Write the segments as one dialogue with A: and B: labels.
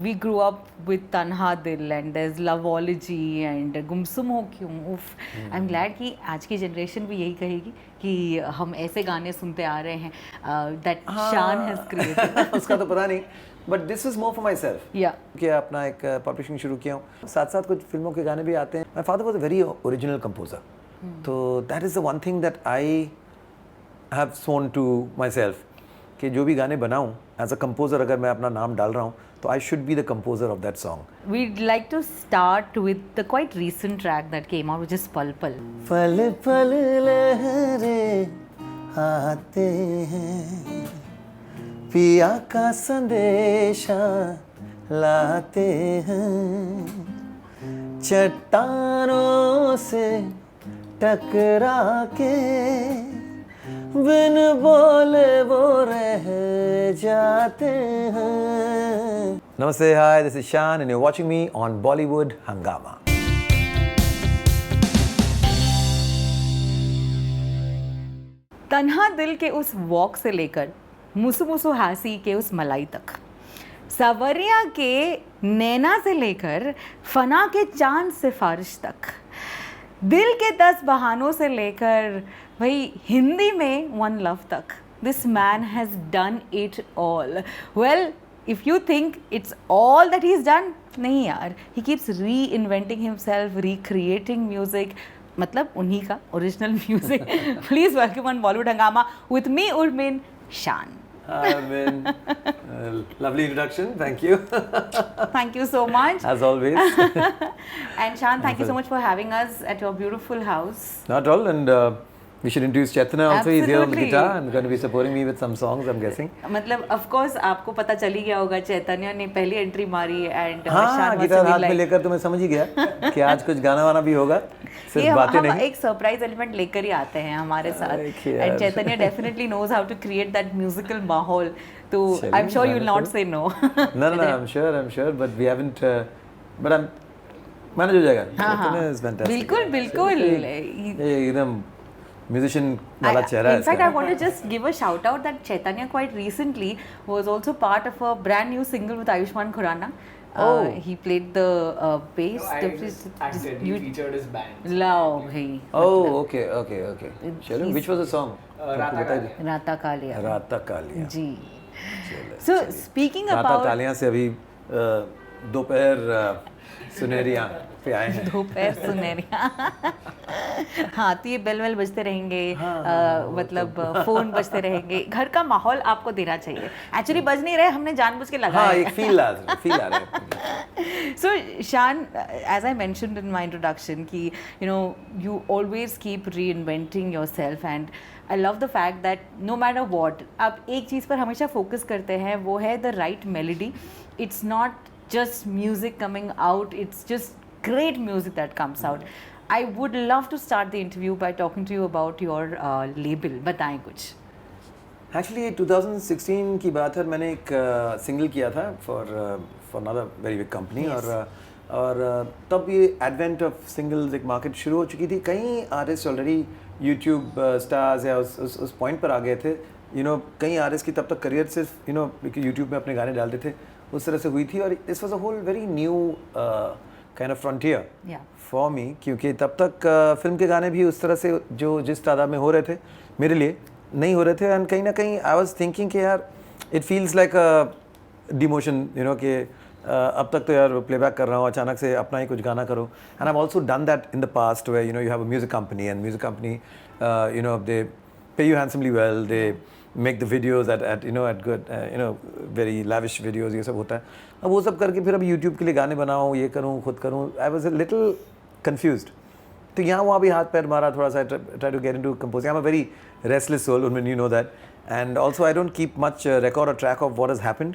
A: We grew up with Tanha Dil and there's Loveology and Gumsum Ho Kyun. Oof. I'm glad कि आज की generation भी यही कहेगी कि हम ऐसे गाने सुनते आ रहे हैं that Shan has created.
B: उसका तो पता नहीं, but this is more for myself.
A: Yeah.
B: कि अपना एक पब्लिशिंग शुरू किया हूँ, साथ साथ कुछ फिल्मों के गाने भी आते हैं. My father was a very original composer. तो that is the one thing that I have sworn to myself कि जो भी गाने बनाऊँ as a composer, अगर मैं अपना नाम डाल रहा हूँ तो I should be the composer of that song.
A: We'd like to start with the quite recent track that came out, which is Pal Pal.
B: पल पल लहरें आते हैं, पिया का संदेशा लाते हैं, चट्टानों से टकरा के बिन बोले वो रह जाते हैं. Namaste, hi, this is Shan and you're watching me on Bollywood Hungama.
A: तन्हा दिल के उस वॉक से लेकर मुसु मुसु हासी के उस मलाई तक, सवरिया के नैना से लेकर फना के चांद सिफारिश तक, दिल के 10 बहानों से लेकर भाई हिंदी में वन लव तक, this man has done it all. Well, if you think it's all that he's done, नहीं यार, he keeps reinventing himself, recreating music, मतलब उन्हीं का original music. Please welcome on Bollywood Hungama with me, Urmin, Shan.
B: Hi, Urmin. Lovely introduction, thank you.
A: Thank you so much.
B: As always.
A: And Shan, thank you so much for having us at your beautiful house.
B: Not at all, and we should introduce Chaitanya also. He's here on the
A: Absolutely.
B: guitar and going to be supporting me with some songs, I'm guessing.
A: मतलब of course आपको पता चल ही गया होगा, चैतन्य ने पहली entry मारी and
B: हाँ, गिटार हाथ में लेकर तो मैं समझ ही गया कि आज कुछ गाना वाना भी होगा, सिर्फ बातें
A: हम
B: नहीं.
A: एक सरप्राइज एलिमेंट लेकर ही आते हैं हमारे साथ.
B: देखिए
A: एंड
B: यार.
A: Chaitanya definitely knows how to create that musical माहौल. तो I am sure you will not say no.
B: No, I'm sure, but we haven't, but I'm manage हो जाएगा. Chaitanya is fantastic.
A: बिल्कुल बिल्कुल.
B: ये एकदम म्यूजिशियन वाला चेहरा है.
A: In fact, I want to just give a shout out that Chaitanya quite recently was also part of a brand new single with Ayushmann Khurrana. He played the bass.
C: He featured his band.
A: Love, hey.
B: Oh, okay. चलो, which was the song?
A: Rata Kalia.
B: राता कालिया.
A: जी. So speaking
B: राता
A: about
B: Kaliya से अभी दोपहर सुनहरियाँ पे आए हैं.
A: दोपहर सुनहरिया. हाँ, तो ये बेल वेल बजते रहेंगे, मतलब फोन बजते रहेंगे, घर का माहौल आपको देना चाहिए. एक्चुअली बज नहीं रहे, हमने जानबूझ के लगाया.
B: हाँ, एक फील आ रहा है.
A: So Shan, as I mentioned in my introduction, कि you always keep reinventing yourself, and I love the fact that no matter what, आप एक चीज़ पर हमेशा फोकस करते हैं, वो है the right melody. It's not just music coming out, it's just great music that comes out. I would love to start the interview by talking to you about your label. बताएं कुछ.
B: Actually 2016 की बात है, मैंने एक single किया था for another very big company.
A: Yes.
B: और तब ये एडवेंट ऑफ सिंगल्स एक मार्केट शुरू हो चुकी थी. कई आर्टिस्ट ऑलरेडी यूट्यूब स्टार्स या उस पॉइंट पर आ गए थे. कई आर्टिस्ट की तब तक करियर सिर्फ यूट्यूब में अपने गाने डालते थे, उस तरह से हुई थी. और this was a whole very new kind of frontier for me, क्योंकि तब तक फिल्म के गाने भी उस तरह से जो जिस तादाद में हो रहे थे मेरे लिए नहीं हो रहे थे. एंड कहीं ना कहीं आई वाज थिंकिंग कि यार it feels like a demotion, कि अब तक तो यार प्लेबैक कर रहा हूँ, अचानक से अपना ही कुछ गाना करो. And I have also done that in the past where you have a music company, and music company they pay you handsomely well, they make the videos at good very lavish videos, ये सब होता है. अब वो सब करके फिर अब यूट्यूब के लिए गाने बनाऊँ, ये करूँ, खुद करूँ. I was a little confused. तो यहाँ वहाँ भी हाथ पैर मारा थोड़ा सा, try to get into composing. I am a very restless soul, you know that. And also I don't keep much record और track of what has happened.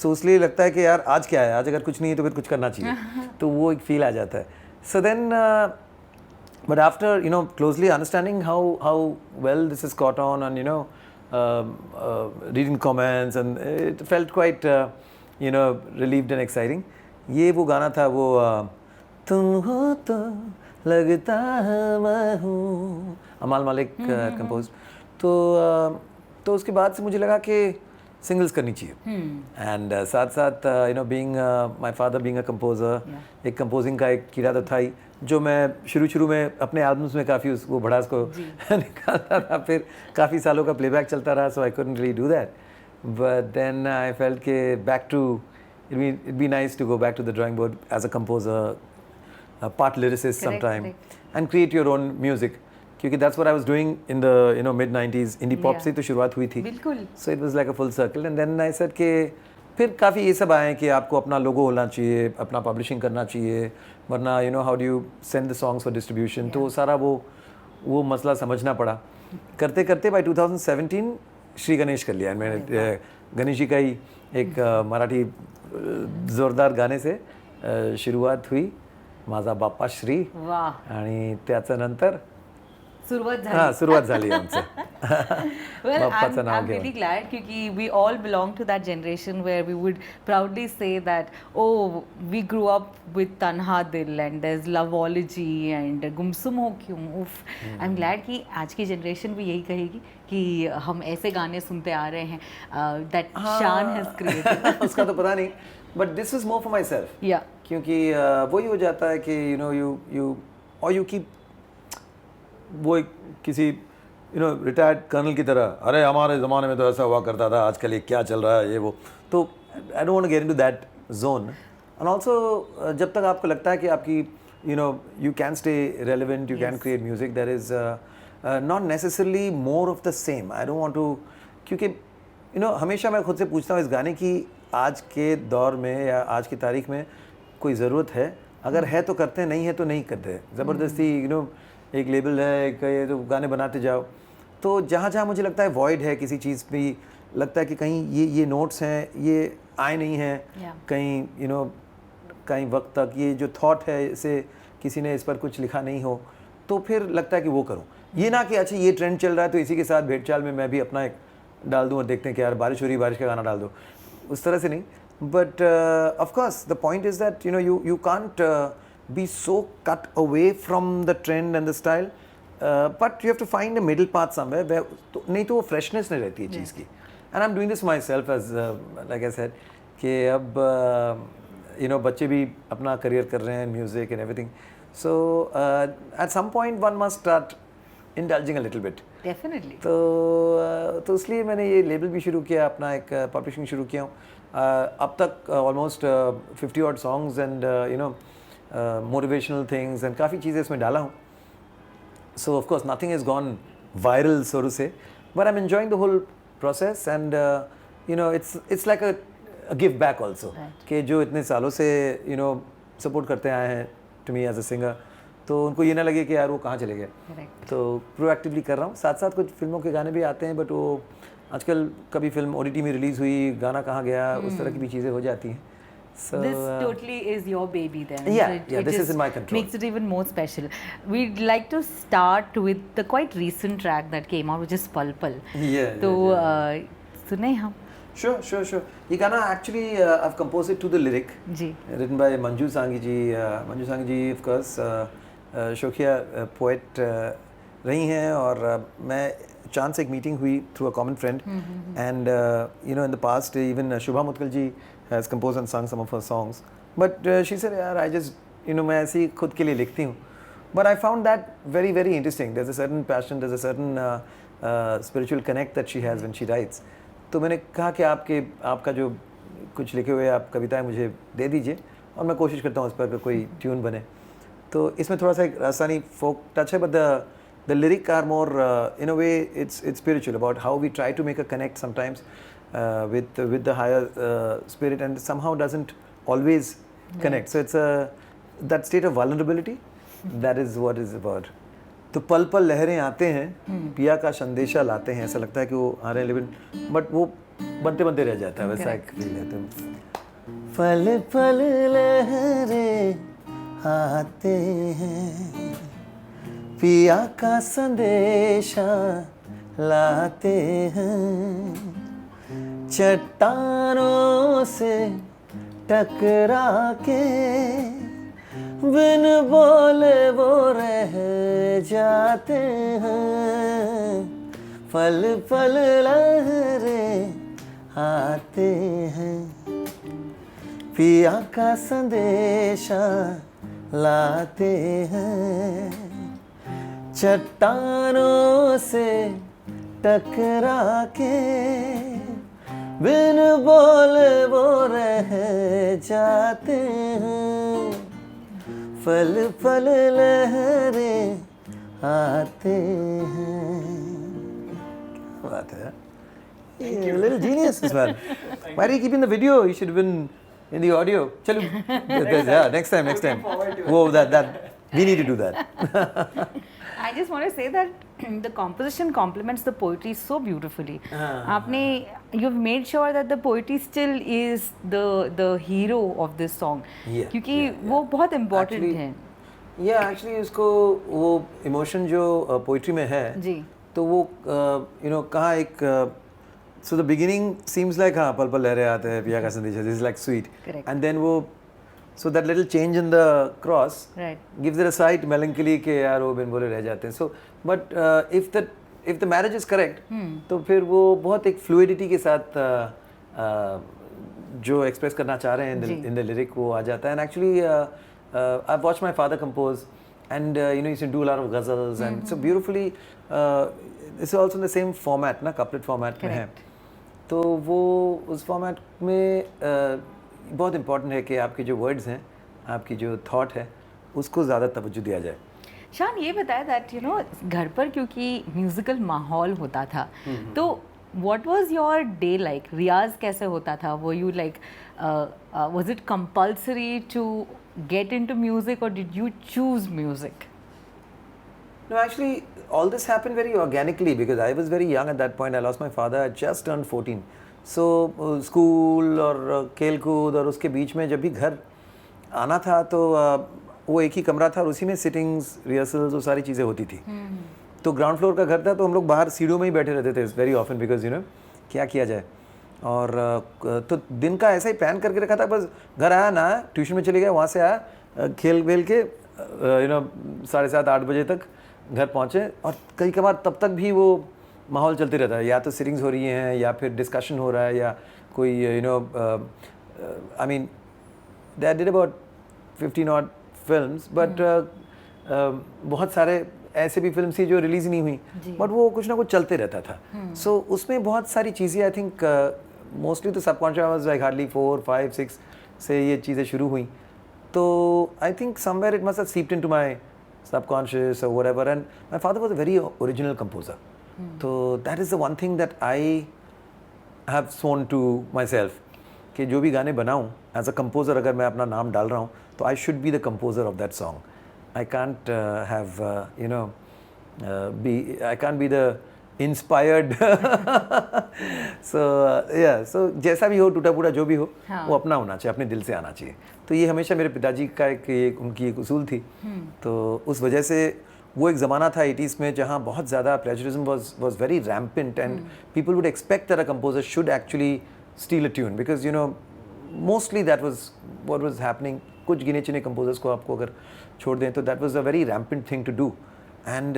B: So इसलिए लगता है कि यार आज क्या है, आज अगर कुछ नहीं है तो फिर कुछ करना चाहिए. तो वो एक फील आ जाता है. So then but after closely understanding how well this is caught on, and reading comments, and it felt quite relieved and exciting. ये वो गाना था, वो तुम हो तो लगता है मैं हूँ, अमाल मालिक कंपोज. तो उसके बाद से मुझे लगा कि सिंगल्स करनी चाहिए एंड साथ साथ you know being my father being a composer एक कंपोजिंग का एक कीड़ा तो था ही जो मैं शुरू में अपने एल्बम्स में काफ़ी वो भड़ास को निकालता था फिर काफ़ी सालों का प्लेबैक चलता रहा so I couldn't really do that but then I felt के back to it'd be nice to go back to the drawing board as a composer, a part lyricist sometime, and create your own music. क्योंकि that's what I was doing in the mid 90s indie pop से तो शुरुआत हुई थी.
A: बिल्कुल.
B: So it was like a full circle and then I said कि फिर काफ़ी ये सब आए कि आपको अपना लोगो होना चाहिए, अपना पब्लिशिंग करना चाहिए, वरना how do you send the songs for distribution. तो सारा वो मसला समझना पड़ा. करते करते by 2017 श्री गणेश कर लिया. मैंने गणेश जी का ही एक मराठी जोरदार गाणे से सुरुवात हुई माझा बाप्पा श्री आणि त्याच्या नंतर सुरुवात झाली आमचं.
A: Well, I'm really glad क्योंकि we all belong to that generation where we would proudly say that oh we grew up with Tanha Dil and there's Loveology and गुमसुम हो क्यों. I'm glad कि आज की generation भी यही कहेगी कि हम ऐसे गाने सुनते आ रहे हैं that Shan has created.
B: उसका तो पता नहीं but this is more for myself.
A: Yeah.
B: क्योंकि वही हो जाता है कि you keep वो किसी रिटायर्ड कर्नल की तरह अरे हमारे ज़माने में तो ऐसा हुआ करता था आजकल ये क्या चल रहा है ये वो तो I don't want to get into that zone and also जब तक आपको लगता है कि आपकी you can stay relevant you can create music there is not necessarily more of the same I don't want to क्योंकि हमेशा मैं खुद से पूछता हूँ इस गाने की आज के दौर में या आज की तारीख में कोई ज़रूरत है अगर है तो करते हैं नहीं है तो नहीं करते ज़बरदस्ती एक लेबल है ये तो गाने बनाते जाओ तो जहाँ जहाँ मुझे लगता है वॉइड है किसी चीज़ भी लगता है कि कहीं ये नोट्स हैं ये आए नहीं हैं कहीं कहीं वक्त तक ये जो थॉट है इसे किसी ने इस पर कुछ लिखा नहीं हो तो फिर लगता है कि वो करूँ ये ना कि अच्छा ये ट्रेंड चल रहा है तो इसी के साथ भेड़चाल में मैं भी अपना एक डाल दूँ और देखते हैं कि यार बारिश हो रही बारिश का गाना डाल दो उस तरह से नहीं but of course the point is that you can't be so cut away from the trend and the style but you have to find a middle path somewhere where नहीं तो वो freshness नहीं रहती है चीज़ की and I'm doing this myself as like I said कि अब बच्चे भी अपना करियर कर रहे हैं music and everything so at some point one must start indulging a little bit
A: definitely
B: तो इसलिए मैंने ये लेबल भी शुरू किया अपना एक पब्लिशिंग शुरू किया हूँ अब तक almost 50 odd songs and motivational things and काफ़ी चीज़ें इसमें डाला हूँ so of course nothing has gone viral so to say but I'm enjoying the whole process and it's like a give back also कि जो इतने सालों से support करते आए हैं to me as a singer तो उनको ये ना लगे कि यार वो कहाँ चले गए तो प्रोएक्टिवली कर रहा हूँ साथ साथ कुछ फिल्मों के गाने भी आते हैं बट वो आजकल कभी फिल्म OTT में रिलीज़ हुई गाना कहाँ गया उस तरह की भी चीज़ें हो जाती हैं. So,
A: this totally is your baby then.
B: Yeah, this is in my control.
A: Makes it even more special. We'd like to start with the quite recent track that came out, which is Pal Pal.
B: Yeah.
A: So, सुने हम.
B: Sure. ये गाना actually I've composed it to the lyric.
A: Ji.
B: Written by Manju Sanghi ji. Manju Sanghi ji, of course, शौकिया poet रही हैं और मैं चांद से एक मीटिंग हुई through a common friend and in the past even Shubha Mutkal ji has composed and sung some of her songs but she said yaar I just मैं ऐसे ही खुद के लिए लिखती हूँ but I found that very very interesting. There's a certain passion, there's a certain spiritual connect that she has when she writes. तो मैंने कहा कि आपका जो कुछ लिखे हुए आप कविताएं मुझे दे दीजिए और मैं कोशिश करता हूँ उस पर कोई ट्यून बने. तो इसमें थोड़ा सा एक राजस्थानी folk touch है but the lyric are more in a way it's spiritual about how we try to make a connect sometimes with the higher spirit and somehow doesn't always connect. So it's that state of vulnerability that is what is about. तो पल पल लहरें आते हैं पिया का संदेशा लाते हैं ऐसा लगता है कि वो आ रहे हैं लेकिन बट वो बनते बनते रह जाता है वैसा एक फील है. तो पल पल लहरें आते हैं पिया का संदेशा लाते हैं चट्टानों से टकरा के बिन बोले वो रह जाते हैं पल पल लहरें आते हैं, पिया का संदेशा लाते हैं, चट्टानों से टकरा के बिन बोले वो रह जाते हैं, पल पल लहरें आते हैं। क्या बात है, a little genius this man. Why are you keeping the video? You should have been in the audio. Chalo, yeah, next time. Whoa, that we need to do that.
A: I just want to say that the composition complements the poetry so beautifully. You've made sure that the poetry still is the hero of this song.
B: Yeah,
A: क्योंकि वो
B: yeah.
A: बहुत important
B: Actually,
A: है.
B: Actually उसको वो emotion जो poetry में है
A: जी.
B: तो वो कहाँ एक so the beginning seems like हाँ पल पल लहरें आते हैं, पिया का संदेशा, this is like sweet, and then वो so that little change in the cross gives it a slight melancholy के यार वो बिन बोले रह जाते हैं. So but if the marriage is correct तो फिर वो बहुत एक फ्लूइडिटी के साथ जो एक्सप्रेस करना चाह रहे हैं इन द लिरिक वो आ जाता है. And actually I've watched my father compose, and he used to do a lot of ghazals, and so beautifully. This is also in the same format, ना couplet format में है. तो वो उस format में बहुत important है कि आपके जो words हैं, आपकी जो thought है, उसको ज़्यादा तवज्जो दिया जाए.
A: शान ये बताया दैट घर पर क्योंकि म्यूजिकल माहौल होता था तो what was your day like? रियाज कैसे होता था? Were you like was it compulsory to get into music or did you choose music?
B: No, actually, all this happened very organically because I was very young at that point. I lost my father. I just turned 14. So, school और खेल कूद और उसके बीच में जब भी घर आना था तो वो एक ही कमरा था और उसी में सिटिंग्स, रिहर्सल्स, वो सारी चीज़ें होती थी. तो ग्राउंड फ्लोर का घर था तो हम लोग बाहर सीढ़ियों में ही बैठे रहते थे वेरी ऑफन बिकॉज क्या किया जाए. और तो दिन का ऐसा ही प्लान करके रखा था, बस घर आया ना ट्यूशन में चले गए, वहाँ से आया खेल वेल के 7:30-8 बजे तक घर पहुँचे. और कई कबार तब तक भी वो माहौल चलते रहता है, या तो सिटिंग्स हो रही हैं या फिर डिस्कशन हो रहा है या कोई I mean they did about 15 odd films but बहुत सारे ऐसे भी फिल्म थी जो रिलीज़ नहीं हुई बट वो कुछ ना कुछ चलते रहता था. सो उसमें बहुत सारी चीज़ें आई थिंक मोस्टली तो सबकॉन्शियस वाज लाइक हार्डली 4, 5, 6 से ये चीज़ें शुरू हुई. तो I think somewhere it must have seeped into my subconscious और whatever. And my father was a very original composer. तो that is the one thing that I have sworn to myself कि जो भी गाने बनाऊँ as a composer, अगर मैं अपना नाम डाल रहा हूँ तो I should be the composer of that song. I can't have I can't be the inspired. So so जैसा भी हो, टूटा फूटा जो भी हो, वो अपना होना चाहिए, अपने दिल से आना चाहिए. तो ये हमेशा मेरे पिताजी का उनकी एक उसूल थी. तो उस वजह से वो एक ज़माना था 80s में जहाँ बहुत ज़्यादा plagiarism was very rampant and people would expect that a composer should actually steal a tune because mostly that was what was happening. कुछ गिने चुने कंपोजर्स को आपको अगर छोड़ दें तो that was a very rampant thing to do. And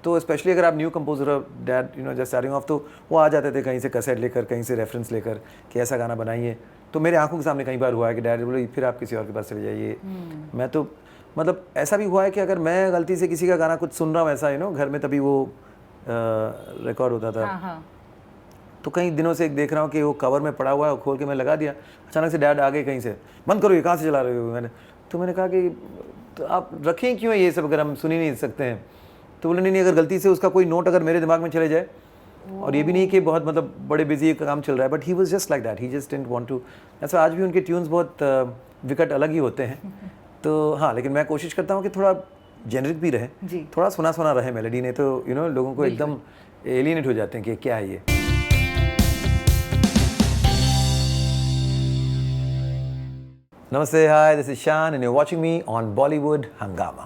B: तो स्पेशली अगर आप new composer that just starting off तो वो आ जाते थे कहीं से कैसेट लेकर, कहीं से रेफरेंस लेकर कि ऐसा गाना बनाइए. तो मेरे आंखों के सामने कई बार हुआ है कि डैड बोले फिर आप किसी और के पास चले जाइए. मैं तो मतलब ऐसा भी हुआ है कि अगर मैं गलती से किसी का गाना कुछ सुन रहा हूँ ऐसा घर में, तभी वो रिकॉर्ड होता था. तो कई दिनों से एक देख रहा हूँ कि वो कवर में पड़ा हुआ है, खोल के मैं लगा दिया. अचानक से डैड आ गए कहीं से, बंद करो ये कहाँ से चला रहे हो. मैंने कहा कि तो आप रखें क्यों ये सब अगर हम सुन ही नहीं सकते हैं. तो बोले नहीं, अगर गलती से उसका कोई नोट अगर मेरे दिमाग में चले जाए, और ये भी नहीं कि बहुत मतलब बड़े बिजी काम चल रहा है, but he was just like that, he just didn't want to. ऐसा आज भी उनके ट्यून्स बहुत विकट अलग ही होते हैं. तो हाँ, लेकिन मैं कोशिश करता हूँ कि थोड़ा जेनरिक भी रहे, थोड़ा सुना सुना रहे मेलोडी, नहीं तो लोगों को एकदम एलियनेट हो जाते हैं कि क्या है ये. Namaste, hi, this is Shan and you're watching me on Bollywood Hangama.